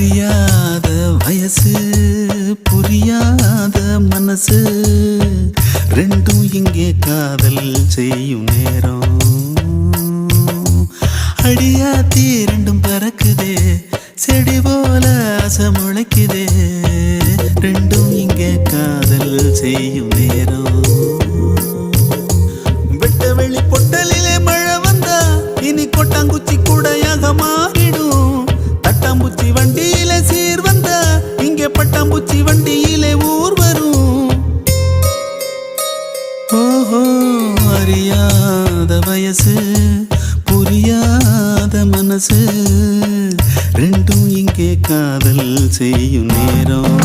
அறியாத வயசு புரியாத மனசு ரெண்டும் இங்கே காதல் செய்யும் நேரம் அடியாத்தி ரெண்டும் பறக்குதே செடி போல ஆசை முளைக்குதே ரெண்டும் இங்கே காதல் செய்யும் நேரம் வெட்ட வெளி பொட்டலிலே மழை வந்தா இனி கொட்டாங்குச்சி கூடையாக மாறிடும் தட்டாம்பூச்சி வண்டியிலே சீர் வந்தா இங்கே பட்டாம்பூச்சி வண்டியிலே ஊர் வரும் ஓஹோ அறியாத வயசு புரியாத மனசு ரெண்டும் இங்கே காதல் செய்யும் நேரம்